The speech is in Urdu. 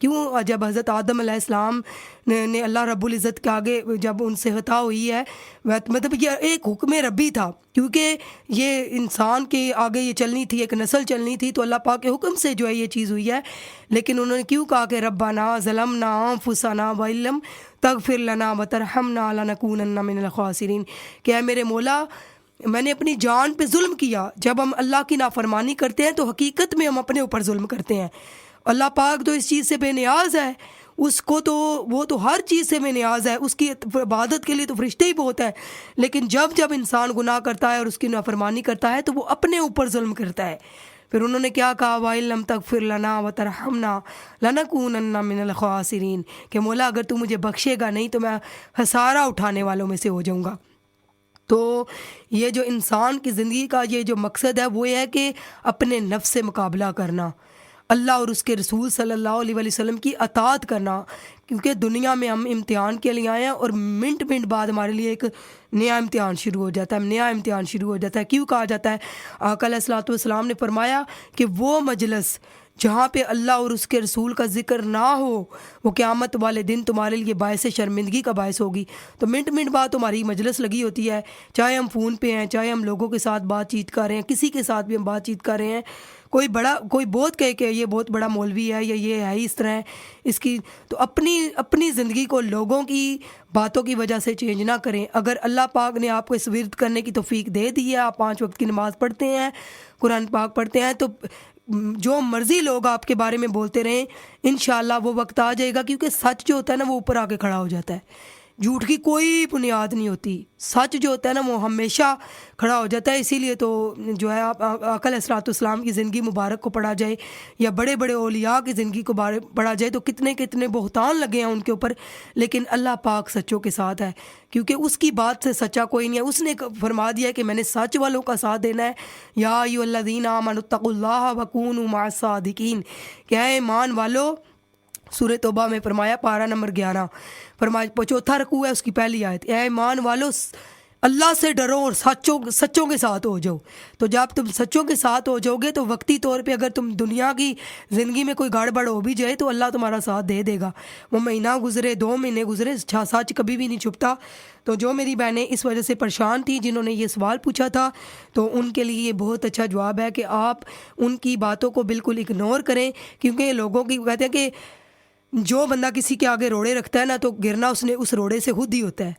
کیوں جب حضرت آدم علیہ السلام نے اللہ رب العزت کے آگے جب ان سے خطا ہوئی ہے، مطلب یہ ایک حکم ربی تھا، کیونکہ یہ انسان کے آگے یہ چلنی تھی، ایک نسل چلنی تھی، تو اللہ پاک کے حکم سے جو ہے یہ چیز ہوئی ہے. لیکن انہوں نے کیوں کہا کہ ربنا ظلمنا انفسنا وان لم تغفر لنا وترحمنا لنکونن من الخاسرین، کہ اے میرے مولا میں نے اپنی جان پہ ظلم کیا. جب ہم اللہ کی نافرمانی کرتے ہیں تو حقیقت میں ہم اپنے اوپر ظلم کرتے ہیں. اللہ پاک تو اس چیز سے بے نیاز ہے، اس کو تو وہ تو ہر چیز سے بے نیاز ہے، اس کی عبادت کے لیے تو فرشتے ہی بہت ہیں. لیکن جب انسان گناہ کرتا ہے اور اس کی نافرمانی کرتا ہے تو وہ اپنے اوپر ظلم کرتا ہے. پھر انہوں نے کیا کہا، وَإِن لَّمْ تَغْفِرْ لَنَا وَتَرْحَمْنَا لَنَكُونَنَّ مِنَ الْخَاسِرِينَ، کہ مولا اگر تو مجھے بخشے گا نہیں تو میں خسارہ اٹھانے والوں میں سے ہو جاؤں گا. تو یہ جو انسان کی زندگی کا یہ جو مقصد ہے وہ یہ ہے کہ اپنے نفس سے مقابلہ کرنا، اللہ اور اس کے رسول صلی اللہ علیہ وسلم کی اطاعت کرنا. کیونکہ دنیا میں ہم امتحان کے لیے آئے ہیں اور منٹ بعد ہمارے لیے ایک نیا امتحان شروع ہو جاتا ہے. کیوں کہا جاتا ہے؟ آقا علیہ الصلوۃ والسلام نے فرمایا کہ وہ مجلس جہاں پہ اللہ اور اس کے رسول کا ذکر نہ ہو وہ قیامت والے دن تمہارے لیے باعث شرمندگی کا باعث ہوگی. تو منٹ بعد تمہاری مجلس لگی ہوتی ہے، چاہے ہم فون پہ ہیں، چاہے ہم لوگوں کے ساتھ بات چیت کر رہے ہیں، کسی کے ساتھ بھی ہم بات چیت کر رہے ہیں، کوئی بہت کہے کہ یہ بہت بڑا مولوی ہے یا یہ ہے اس طرح ہے اس کی، تو اپنی زندگی کو لوگوں کی باتوں کی وجہ سے چینج نہ کریں. اگر اللہ پاک نے آپ کو اس ورد کرنے کی توفیق دے دی ہے، آپ 5 وقت کی نماز پڑھتے ہیں، قرآن پاک پڑھتے ہیں، تو جو مرضی لوگ آپ کے بارے میں بولتے رہیں، انشاءاللہ وہ وقت آ جائے گا. کیونکہ سچ جو ہوتا ہے نا وہ اوپر آ کے کھڑا ہو جاتا ہے، جھوٹ کی کوئی بنیاد نہیں ہوتی. سچ جو ہوتا ہے نا وہ ہمیشہ کھڑا ہو جاتا ہے. اسی لیے تو جو ہے آپ آقا علیہ الصلوۃ والسلام کی زندگی مبارک کو پڑھا جائے یا بڑے اولیاء کی زندگی کو پڑھا جائے تو کتنے بہتان لگے ہیں ان کے اوپر، لیکن اللہ پاک سچوں کے ساتھ ہے. کیونکہ اس کی بات سے سچا کوئی نہیں ہے. اس نے فرما دیا ہے کہ میں نے سچ والوں کا ساتھ دینا ہے. یا ایھا الذین آمنوا اتقوا اللہ وکونوا مع الصادقین، کہ اے ایمان والو، سورہ توبہ میں فرمایا پارہ نمبر 11 فرمایا، چوتھا رکوع ہے اس کی پہلی آیت، اے ایمان والو اللہ سے ڈرو اور سچوں کے ساتھ ہو جاؤ. تو جب تم سچوں کے ساتھ ہو جاؤ گے تو وقتی طور پہ اگر تم دنیا کی زندگی میں کوئی گڑبڑ ہو بھی جائے تو اللہ تمہارا ساتھ دے گا. وہ مہینہ گزرے، 2 مہینے گزرے، سچ کبھی بھی نہیں چھپتا. تو جو میری بہنیں اس وجہ سے پریشان تھیں جنہوں نے یہ سوال پوچھا تھا، تو ان کے لیے یہ بہت اچھا جواب ہے کہ آپ ان کی باتوں کو بالکل اگنور کریں. کیونکہ لوگوں کی کہتے ہیں کہ جو بندہ کسی کے آگے روڑے رکھتا ہے نا تو گرنا اس نے اس روڑے سے خود ہی ہوتا ہے.